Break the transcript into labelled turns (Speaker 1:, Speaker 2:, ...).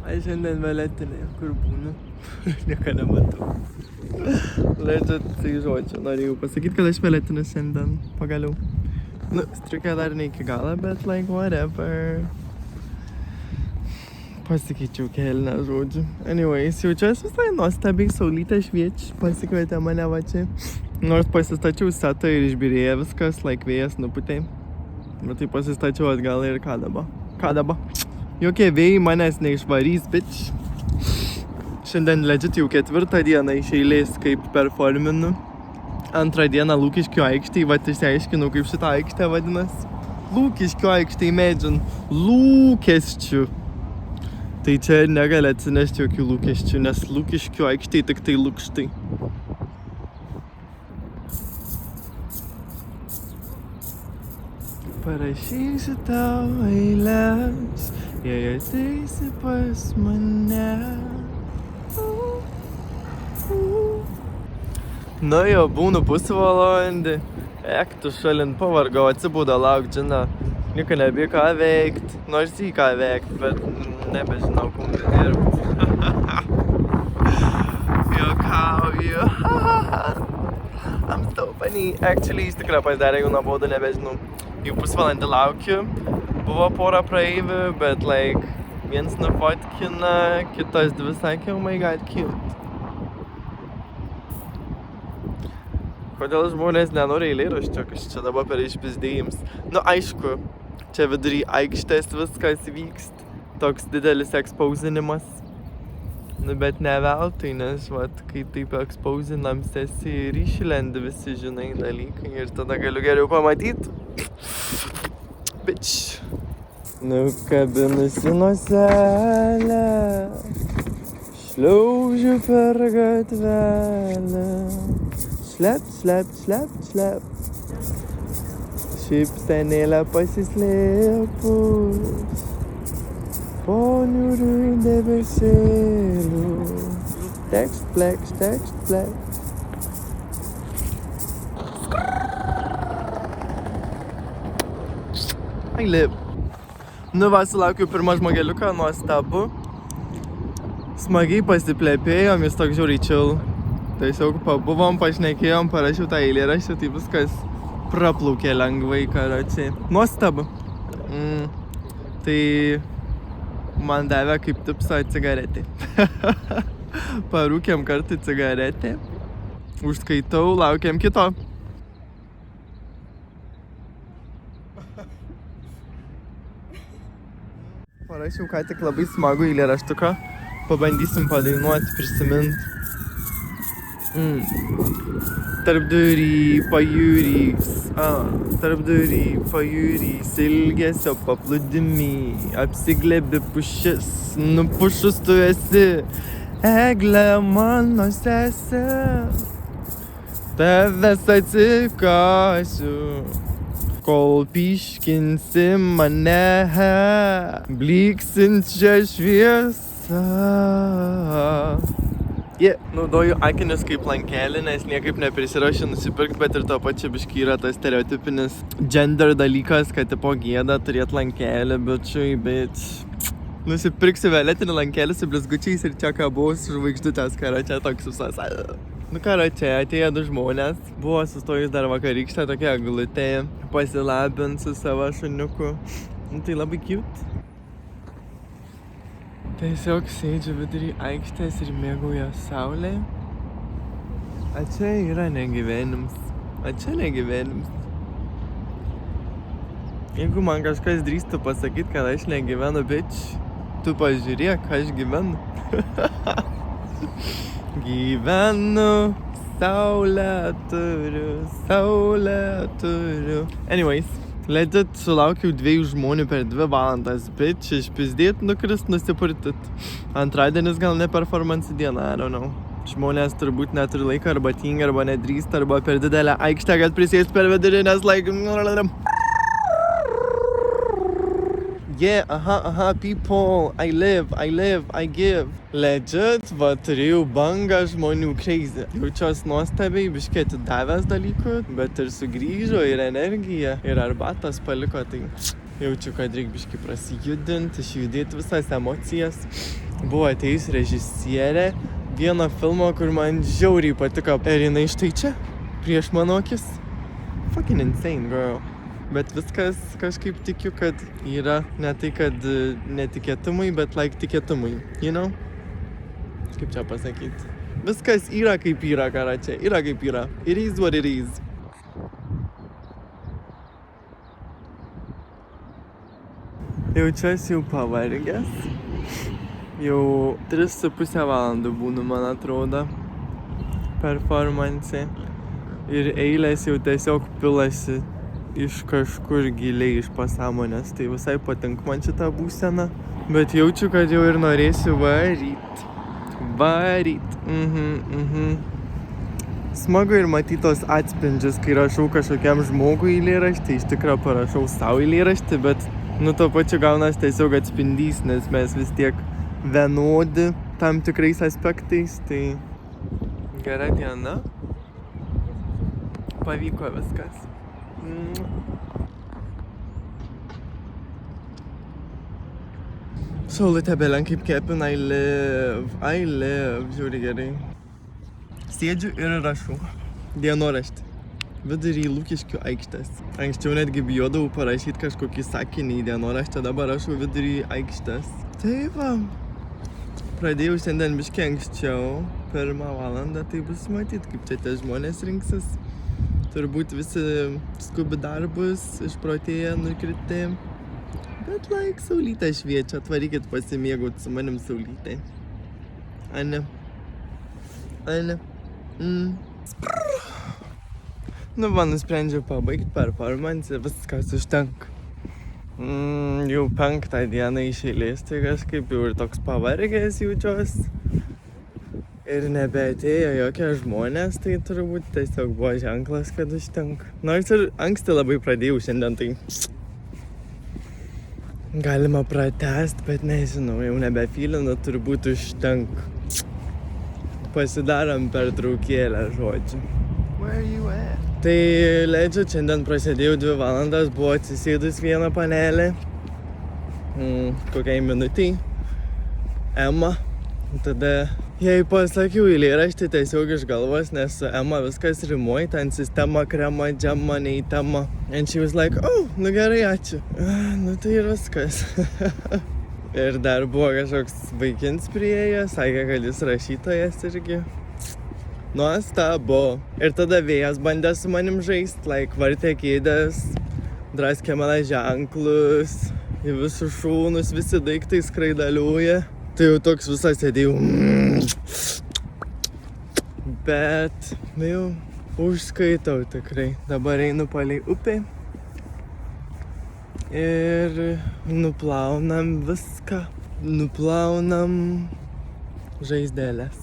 Speaker 1: Ai šiandien violetinė, kur būnu. Niekada matau. Legit, tai žodžiu, norėjau pasakyti, kad aš violetinis šiandien pagaliau. Nu, striukė dar ne iki galo, bet like whatever. Pasikeičiau kelnę, žodžiu. Anyways, jaučiuosi visai nuostabiai, saulytė šviečia, pasikvietė mane va čia. Nors pasistačiau setą ir išbyrėjo viskas, like vėjas nuputė. Bet tai pasistačiau atgal ir ką dabar. Jokie vėjai manęs neišvarys, bitch. Šiandien legit jau 4 dieną iš eilės kaip performinu. 2 dieną Lukiškių aikštėj, vat išsiaiškinau, kaip šitą aikštę vadinasi. Lukiškių aikštėj, imagine, lūkesčių. Tai čia negali atsinešti jokių lūkesčių, nes Lukiškių aikštėj tik tai lukštai. Parašysiu tau eiles, jei ateisi pas mane. Nu jau būnu pusvalandį. Tu šalin pavargau, atsibūdo lauk, žinau. Nieko nebija ką veikt. Nors į ką veikt, bet nebežinau, kum dirbu. Juokauju. I'm so funny. Actually, iš tikrųjų pasidarė jau nuobodu, nebežinau. Jau pusvalandį laukiu. Buvo pora praeivių, bet like, viens nufotkina, kitas 2 sakė, oh my god, cute. Kodėl žmonės nenori eilėraščio, kas čia dabar per išpizdėjims? Nu, aišku, čia vidury aikštės viskas vykst. Toks didelis ekspausinimas. Nu, bet ne veltui, nes, vat, kai taip ekspausinam esi ir išlendi visi, žinai, dalykai. Ir tada galiu geriau pamatyti. Bitch. Nukabinusi noselę, šliaužiu per gatvelę. Slap, slap, slap, slap. Šypsenėlę pasislėpus po niūrių debesėlių. Text flex, text flex. I live. Nu va, sulaukiu pirmą žmogeliuką, nuostabu. Smagiai pasiplėpėjom, jis toks žiauriai chill. Tiesiog pabuvom, pašnekėjom, parašiau tą eilėraštį, tai viskas praplaukė lengvai, karočiai. Nuostabu. Tai man davė kaip tipsą cigaretė. Parūkėm kartą cigaretę. Užskaitau, laukiam kito. Parašiau ką tik labai smagų eilėraštuką. Pabandysim padainuoti, prisiminti. Tarpdury pajūrys, tarpdury pajūrys, ilgesio paplūdimy, apsiglėbi pušis, nupušus tu esi, eglė mano sesė, tavęs atsikasiu, kol pyškinsi mane, bliksinčią šviesą. Naudoju akinius kaip lankelį, nes niekaip neprisirašiu nusipirkti, bet ir to pačiu biškį yra tas stereotipinis gender dalykas, kad tipo gėda turėti lankelį, bitch. Nusipirksiu violetinį lankelį su blizgučiais ir čia kabos žvaigždutės, karočią toks visas. Nu karočią, atėjo 2 žmonės, buvo sustojus dar vakarykštę tokia eglutė, pasilabint su savo šuniuku. Nu tai labai cute. Tiesiog sėdžiu vidury aikštės ir mėgauju saulę. A čia yra negyvenims. Jeigu man kažkas drįstų pasakyti, kad aš negyvenu, bitch, tu pažiūrėk, aš gyvenu. Gyvenu, saulę turiu. Anyways. Legit sulaukiau 2 žmonių per 2 valandas, bitch, išpizdėt, nukrist, nusipurtit. Antradienis gal ne performance diena, I don't know. Žmonės turbūt neturi laiką, arba tingi, arba nedrįsta, arba per didelę aikštę, kad prisėst per vidurį, nes like... Yeah, people, I live, I give. Legit, va, turėjau bangą žmonių crazy. Jaučiuos nuostabiai, biškį atidavęs dalykų, bet ir sugrįžo, ir energija, ir arbatas paliko, tai Jaučiu, kad reikia biškį prasijudinti, išjudėti visas emocijas. Buvo atėjus režisierė vieno filmo, kur man žiauriai patiko. Ir jinai štai čia, prieš mano akis. Fucking insane, girl. Bet viskas kažkaip tikiu, kad yra ne tai, kad netikėtumai, bet like tikėtumai, you know? Kaip čia pasakyti? Viskas yra kaip yra, karačia. Yra kaip yra. It is what it is. Jaučiuosi jau pavargęs. Jau 3,5 valandų būnu, man atrodo, performance. Ir eilės jau tiesiog pilasi iš kažkur giliai iš pasąmonės. Tai visai patinka man šitą būseną. Bet jaučiu, kad jau ir norėsiu varyt. Smagu ir matytos atspindžius, kai rašau kažkokiam žmogui eilėraštį. Iš tikrųjų parašau savo eilėraštį, bet tuo pačiu gaunas tiesiog atspindys, nes mes vis tiek vienodi tam tikrais aspektais. Tai gera diena. Pavyko viskas. Saulutė belen kaip kepina, I live, žiūri gerai. Sėdžiu ir rašau dienoraštį vidury Lukiškių aikštės. Anksčiau netgi bijodavau parašyti kažkokį sakinį į dienoraštį, dabar rašau vidury aikštės. Tai va, pradėjau šiandien biškį anksčiau, 1 valandą, tai bus matyt, kaip čia tie žmonės rinksis. Turbūt visi skubi darbus, išprotėję, nukritę. Bet like, saulytė šviečia, atvarykit pasimėgaut su manim saulytė. Ane? Va, nusprendžiau pabaigti performance, viskas užtenka. Jau 5 dieną iš eilės, tai kažkaip jau ir toks pavargęs jaučiuosi. Ir nebeatėjo jokie žmonės, tai turbūt tiesiog buvo ženklas, kad užtenka. Nors ir anksti labai pradėjau šiandien, tai galima pratęst, bet nežinau, jau nebefylinu, turbūt užtenka. Pasidarom pertraukėlę, žodžiu. Where you at? Tai leidžiu, šiandien prasidėjau 2 valandas, buvo atsisėdus vieną panelę. Kokiai minutei. Ema. Tada jai pasakiau eilėraštį tiesiog iš galvos, nes su Ema viskas rimuoja, ten sistema, krema, džema, nei tema. And she was like, oh, gerai, ačiū. Tai ir viskas. Ir dar buvo kažkoks vaikins priėjęs, sakė, kad jis rašytojas irgi. Nuostabu. Ir tada vėjas bandė su manim žaist, like vartė kėdės, draskė mano ženklus, į visus šūnus, visi daiktai skraidaliuoja. Tai jau toks visas sėdėjau. Bet jau užskaitau tikrai. Dabar einu palei upę. Ir nuplaunam viską. Nuplaunam žaizdelės.